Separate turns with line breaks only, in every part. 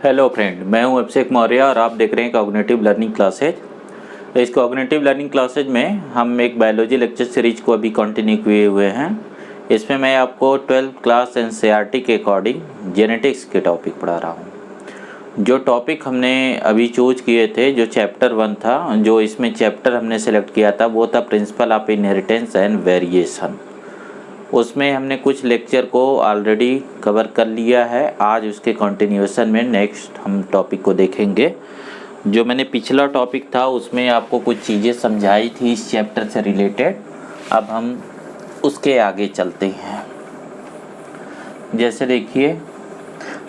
Hello friend, मैं हूं अभिषेक मौर्य और आप देख रहे हैं कॉग्निटिव लर्निंग क्लासेज। इस कॉग्निटिव लर्निंग क्लासेज में हम एक बायोलॉजी लेक्चर सीरीज को अभी कंटिन्यू किए हुए हैं। इसमें मैं आपको 12th क्लास एनसीईआरटी के अकॉर्डिंग जेनेटिक्स के टॉपिक पढ़ा रहा हूं। जो टॉपिक हमने अभी चूज किए थे, जो चैप्टर 1 था, जो इसमें चैप्टर हमने सेलेक्ट किया था वो था principle of inheritance and variation. उसमें हमने कुछ लेक्चर को ऑलरेडी कवर कर लिया है। आज उसके कंटिन्यूएशन में नेक्स्ट हम टॉपिक को देखेंगे। जो मैंने पिछला टॉपिक था उसमें आपको कुछ चीज़ें समझाई थी इस चैप्टर से रिलेटेड। अब हम उसके आगे चलते हैं। जैसे देखिए,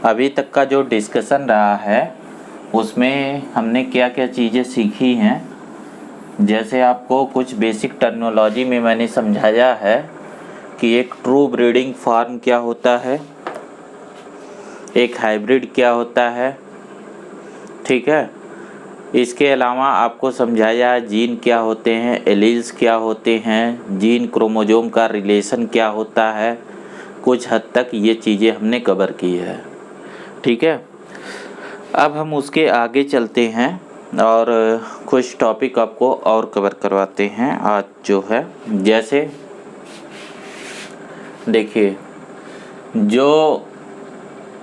अभी तक का जो डिस्कशन रहा है उसमें हमने क्या क्या चीज़ें सीखी हैं। जैसे आपको कुछ बेसिक टर्मिनोलॉजी में मैंने समझाया है कि एक ट्रू ब्रीडिंग फार्म क्या होता है, एक हाइब्रिड क्या होता है, ठीक है। इसके अलावा आपको समझाया जीन क्या होते हैं, एलील्स क्या होते हैं, जीन क्रोमोसोम का रिलेशन क्या होता है। कुछ हद तक ये चीज़ें हमने कवर की है, ठीक है। अब हम उसके आगे चलते हैं और कुछ टॉपिक आपको और कवर करवाते हैं आज जो है। जैसे देखिए,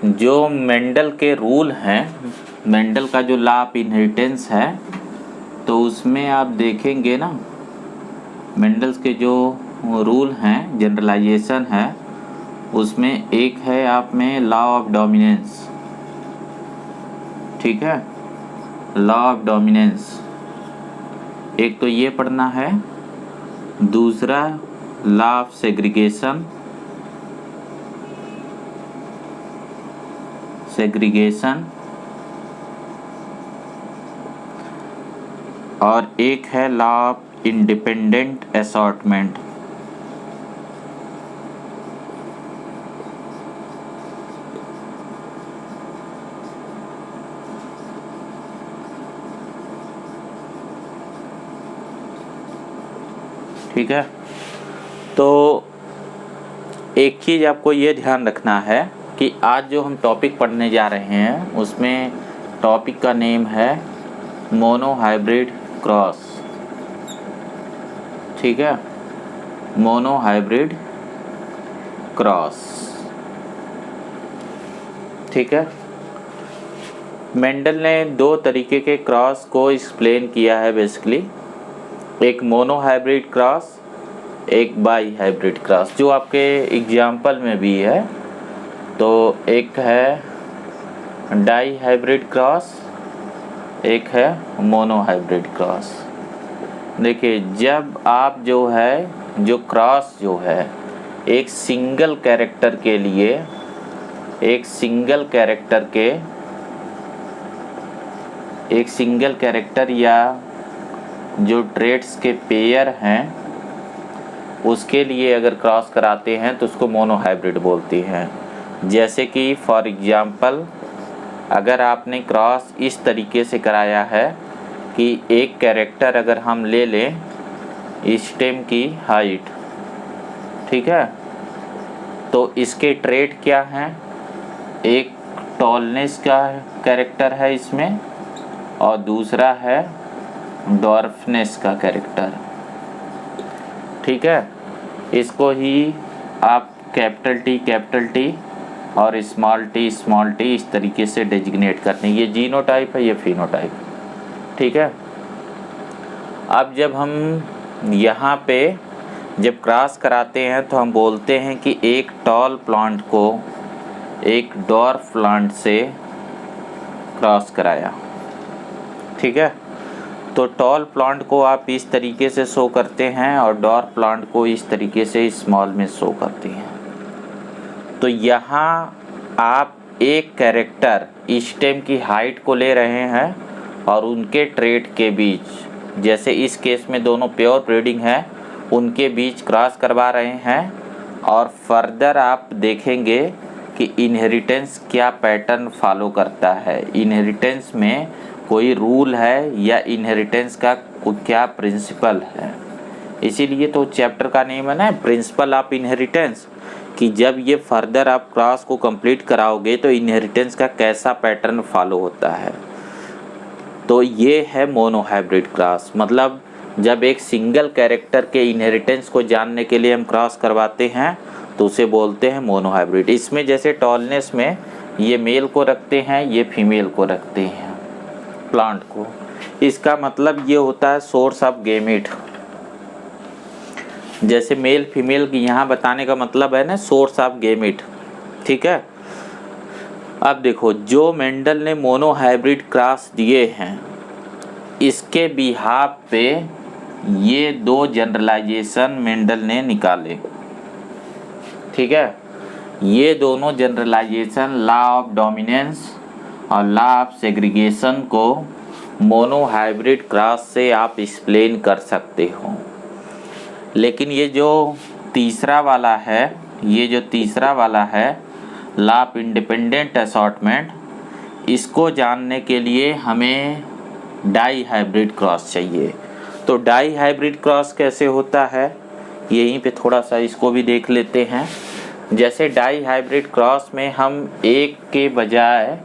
जो मेंडल के रूल हैं, मेंडल का जो लॉ ऑफ इनहेरिटेंस है, तो उसमें आप देखेंगे ना, मेंडल्स के जो रूल हैं, जनरलाइजेशन है, उसमें एक है आप में लॉ ऑफ डोमिनेंस, ठीक है। लॉ ऑफ डोमिनेंस एक तो ये पढ़ना है। दूसरा लॉ ऑफ सेग्रीगेशन, और एक है लॉ ऑफ इंडिपेंडेंट असॉर्टमेंट। ठीक है। तो एक चीज़ आपको ये ध्यान रखना है कि आज जो हम टॉपिक पढ़ने जा रहे हैं उसमें टॉपिक का नेम है मोनोहाइब्रिड क्रॉस, ठीक है। मोनोहाइब्रिड क्रॉस, ठीक है। मेंडल ने दो तरीके के क्रॉस को एक्सप्लेन किया है बेसिकली। एक मोनोहाइब्रिड क्रॉस, एक बाई हाइब्रिड क्रॉस, जो आपके एग्जाम्पल में भी है। तो एक है डाई हाइब्रिड क्रॉस, एक है मोनो हाइब्रिड क्रॉस। देखिए, जब आप जो क्रॉस जो है एक सिंगल कैरेक्टर के लिए, एक सिंगल कैरेक्टर या जो ट्रेट्स के पेयर हैं उसके लिए अगर क्रॉस कराते हैं तो उसको मोनो हाइब्रिड बोलती हैं। जैसे कि फॉर एग्जांपल, अगर आपने क्रॉस इस तरीके से कराया है कि एक कैरेक्टर अगर हम ले लें स्टेम की हाइट, ठीक है, तो इसके ट्रेट क्या हैं। एक टॉलनेस का कैरेक्टर है इसमें और दूसरा है डॉर्फनेस का कैरेक्टर, ठीक है। इसको ही आप कैपिटल टी और स्मॉल टी इस तरीके से डेजिग्नेट करते हैं। ये जीनोटाइप है, ये फिनोटाइप, ठीक है। अब जब हम यहाँ पे जब क्रॉस कराते हैं तो हम बोलते हैं कि एक टॉल प्लांट को एक डॉर्फ प्लांट से क्रॉस कराया, ठीक है। तो टॉल प्लांट को आप इस तरीके से शो करते हैं और डॉर्फ प्लांट को इस तरीके से स्मॉल में शो करते हैं। तो यहाँ आप एक कैरेक्टर स्टेम की हाइट को ले रहे हैं और उनके ट्रेट के बीच, जैसे इस केस में दोनों प्योर ब्रीडिंग है, उनके बीच क्रॉस करवा रहे हैं। और फर्दर आप देखेंगे कि इनहेरिटेंस क्या पैटर्न फॉलो करता है, इनहेरिटेंस में कोई रूल है या इनहेरिटेंस का क्या प्रिंसिपल है। इसीलिए तो चैप्टर का नेम है ना प्रिंसिपल ऑफ इनहेरिटेंस, कि जब ये फर्दर आप क्रॉस को कंप्लीट कराओगे तो इनहेरिटेंस का कैसा पैटर्न फॉलो होता है। तो ये है मोनोहाइब्रिड क्रॉस, मतलब जब एक सिंगल कैरेक्टर के इनहेरिटेंस को जानने के लिए हम क्रॉस करवाते हैं तो उसे बोलते हैं मोनोहाइब्रिड। इसमें जैसे टॉलनेस में ये मेल को रखते हैं, ये फीमेल को रखते हैं प्लांट को, इसका मतलब ये होता है सोर्स ऑफ गेमेट। जैसे मेल फीमेल की यहाँ बताने का मतलब है ना सोर्स ऑफ गेमेट, ठीक है। अब देखो जो मेंडल ने मोनोहाइब्रिड क्रॉस दिए हैं इसके बिहाफ पे ये दो जनरलाइजेशन मेंडल ने निकाले, ठीक है। ये दोनों जनरलाइजेशन लॉ ऑफ डोमिनेंस और लॉ ऑफ सेग्रीगेशन को मोनोहाइब्रिड क्रॉस से आप एक्सप्लेन कर सकते हो। लेकिन ये जो तीसरा वाला है, लॉ ऑफ इंडिपेंडेंट असॉर्टमेंट, इसको जानने के लिए हमें डाई हाइब्रिड क्रॉस चाहिए। तो डाई हाइब्रिड क्रॉस कैसे होता है यहीं पे थोड़ा सा इसको भी देख लेते हैं। जैसे डाई हाइब्रिड क्रॉस में हम एक के बजाय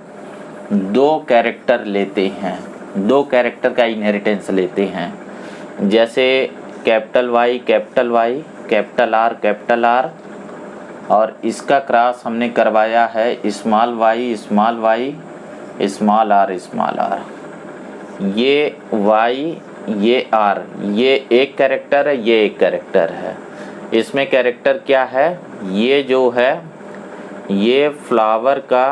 दो कैरेक्टर लेते हैं, दो कैरेक्टर का इनहेरिटेंस लेते हैं। जैसे कैपिटल वाई, कैपिटल आर, और इसका क्रॉस हमने करवाया है स्मॉल वाई, स्मॉल आर। ये वाई, ये आर, ये एक कैरेक्टर है, ये एक कैरेक्टर है। इसमें कैरेक्टर क्या है, ये जो है ये फ्लावर का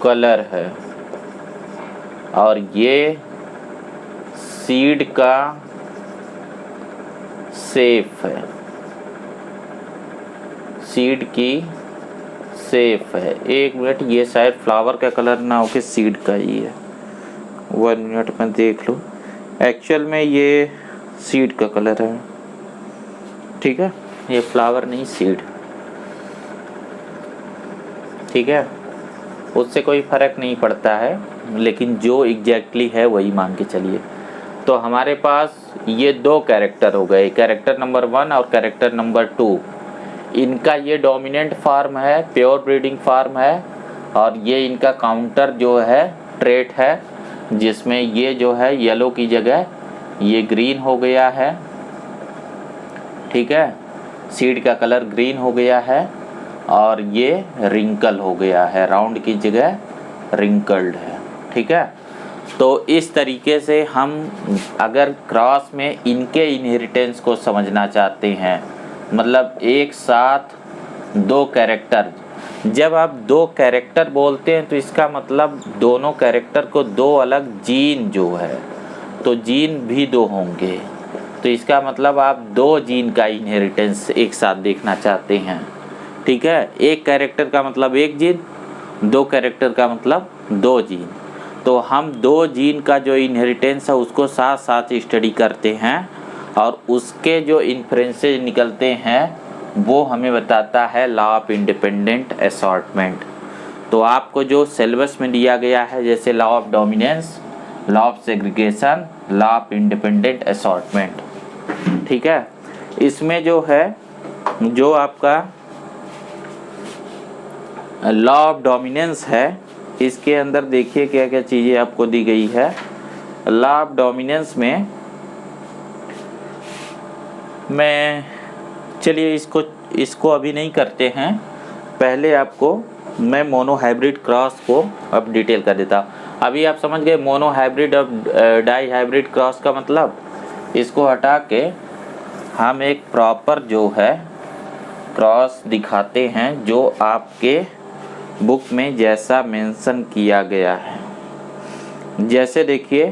कलर है और ये सीड का शेप है, सीड की शेप है। एक मिनट, ये शायद फ्लावर का कलर ना होके सीड का ही है, 1 मिनट में देख लो। एक्चुअल में ये सीड का कलर है, ठीक है, ये फ्लावर नहीं सीड, ठीक है। उससे कोई फर्क नहीं पड़ता है, लेकिन जो एग्जैक्टली है वही मान के चलिए। तो हमारे पास ये दो कैरेक्टर हो गए, कैरेक्टर नंबर 1 और कैरेक्टर नंबर 2। इनका ये डोमिनेंट फार्म है, प्योर ब्रीडिंग फार्म है, और ये इनका काउंटर जो है ट्रेट है, जिसमें ये जो है येलो की जगह ये ग्रीन हो गया है, ठीक है। सीड का कलर ग्रीन हो गया है और ये रिंकल हो गया है, राउंड की जगह रिंकल्ड है, ठीक है। तो इस तरीके से हम अगर क्रॉस में इनके इनहेरिटेंस को समझना चाहते हैं, मतलब एक साथ दो कैरेक्टर, जब आप दो कैरेक्टर बोलते हैं तो इसका मतलब दोनों कैरेक्टर को दो अलग जीन जो है, तो जीन भी दो होंगे, तो इसका मतलब आप दो जीन का इनहेरिटेंस एक साथ देखना चाहते हैं, ठीक है। एक कैरेक्टर का मतलब एक जीन, दो कैरेक्टर का मतलब दो जीन। तो हम दो जीन का जो इनहेरिटेंस है उसको साथ साथ स्टडी करते हैं और उसके जो इन्फ्रेंसेस निकलते हैं वो हमें बताता है लॉ ऑफ इंडिपेंडेंट असॉर्टमेंट। तो आपको जो सिलेबस में दिया गया है, जैसे law of dominance, law of segregation, law of independent assortment, ठीक है। इसमें जो है जो आपका लॉ ऑफ डोमिनेंस है, इसके अंदर देखिए क्या क्या चीज़ें आपको दी गई है। लॉ ऑफ डोमिनेंस में मैं चलिए इसको अभी नहीं करते हैं, पहले आपको मैं मोनोहाइब्रिड क्रॉस को अब डिटेल कर देता। अभी आप समझ गए मोनोहाइब्रिड और डाई हाइब्रिड क्रॉस का मतलब। इसको हटा के हम एक प्रॉपर जो है क्रॉस दिखाते हैं जो आपके बुक में जैसा मेंशन किया गया है। जैसे देखिए